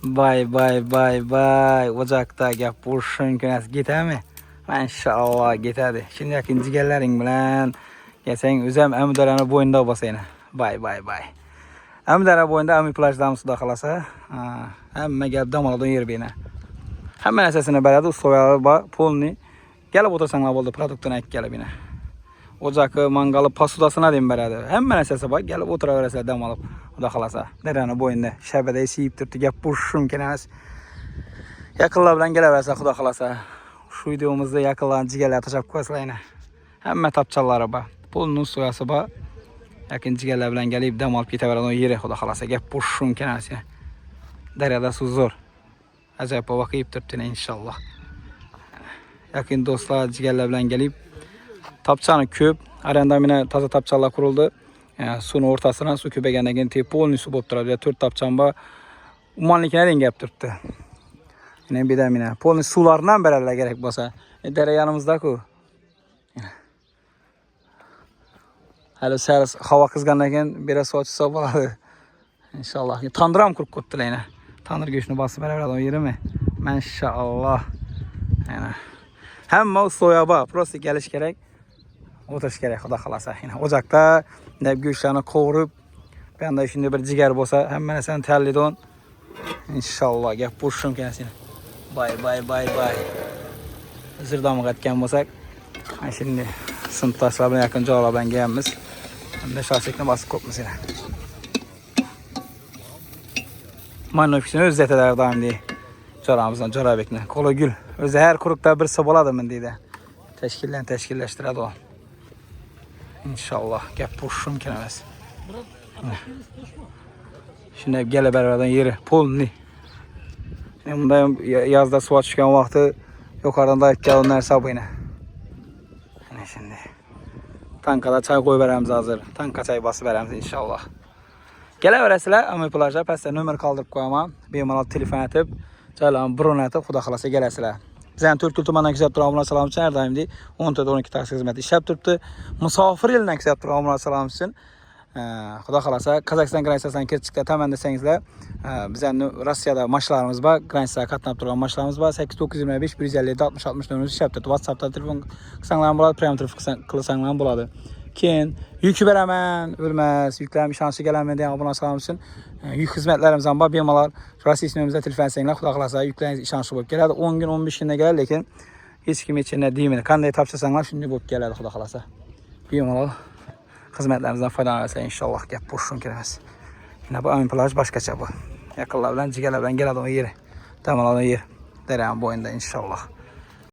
Bay. Ocakta gap burşun günəs getəmi? Maşallah getədi. Şimdi ikinci gəllərin bilən gəlsən özəm əmdərəni boyunda basayına. Bay. Əmdərə boyunda əmi plajdan suda xalasa. Əmmə gəlib damaladın yer beyinə. Həmmən əsasını bələdi soyalı polni. Gəlib otursanlar oldu produktuna ek gəlib yine. Ocakı, mangalı, pasudasına deyim bələdi. Həmmən əsası var. Gəlib otura verəsə dam alıb o da xalasa. Dərəni boyunda şəbədə esiyib durdu. Gəp burşun kenəs. Yakınlar bilən gələ verəsə xuda xalasa. Şu videomuzda yakınların cigərlə atacaq qoyasılayına. Həmmə tapçalları var. Polunun soyası var. Yakın cigərlə bilən gəlib dam alıb getə verən o yeri xuda xalasa. Gəp burşun kenəs. Dərədə su zor. Acayip bakıyıp durdu inşallah. Yakın dostlar cigərlə bilən gəlib tapçanı köp, arendamine taza tapçalar kuruldu. Yani suyun ortasına su köpe geldiğinde tip polni su boptura. 4 tapçam var. Umanlıkine rengi yaptırdı. Yine bir de yine polni sularından beraber gerek basa. Dere yanımızda ku. Hele ser hava kızgandayken biraz su açısa baladı. İnşallah. Tandıram kuruk kuttu yine. Tanrı göğsünü bası beraber o yeri mi? Maşallah. Yani. Hem o soya bak. Burası geliş gerek. Oturuş gerek xuda xalasa. Yine ocakta ne göğüşlerini kovurup ben de şimdi bir ciger bosa hemen sen terlidon. İnşallah gel burşum kendisine. Bay. Zırdamı katken bosak. Şimdi sınıftaşlarına yakınca olabilen gelmiş. Hem de şahsikine basıp kopmuş yine. Manın öpüşünü özlet eder daim diye. Çoramızdan çora bekle. Kolu gül. Özü her kurukta bir saboladı mı diye de. Teşkilleştiredi o. İnşallah gel burşum kenemez. Şimdi gele beraberden yeri polni. Bunda yazda suya çıkan vakti yukarıdan da gelin hesabı yine. Şimdi tankada çay koy veremiz hazır. Tanka çay bası veremiz inşallah. Gele veresiler ama plajda pəslə nömər kaldırıp koyamam. Bir manal telefon etip çaylarını burun etip xuda xalasa gelesiler. Bizden Türk Kültürman'dan kisab duramına salam için her daim değil. 14-12 taksi hizmeti işlep tuttu. Musafir elinden kisab duramına salam için. Xuda xalasa Kazakistan Granitsasından keçikdə təmən desənizlə bizden Rusya'da maçlarımız var. Granitsaya katlanıp duran maçlarımız var. 8925 157 60 60 nömrümüzü işlep tuttu. WhatsApp'ta telefon kısanlarım buladı. Prem telefon kılısanlarım buladı. Ken yükü verəmən, ölməz, yüklərim şansı gələnmə deyən abunə salam için. Yük hizmetlerimizden var. Birmalar Rusya ismimizdə telefon sənlə xuda xalasa yükləriniz şansı bulup gələrdi. 10 gün 15 gündə gələr. Lakin hiç kim içində deyimini. Kanday tapşırsanlar şimdi bulup gələrdi xuda xalasa. Birmalar hizmetlerimizden faydalanırsa inşallah gəp boşun girməz. Yine bu ön plaj başqaça bu. Yakınlardan, cigərlərdən gəl adam yeri. Tamam adam yer. Dərənin boyunda inşallah.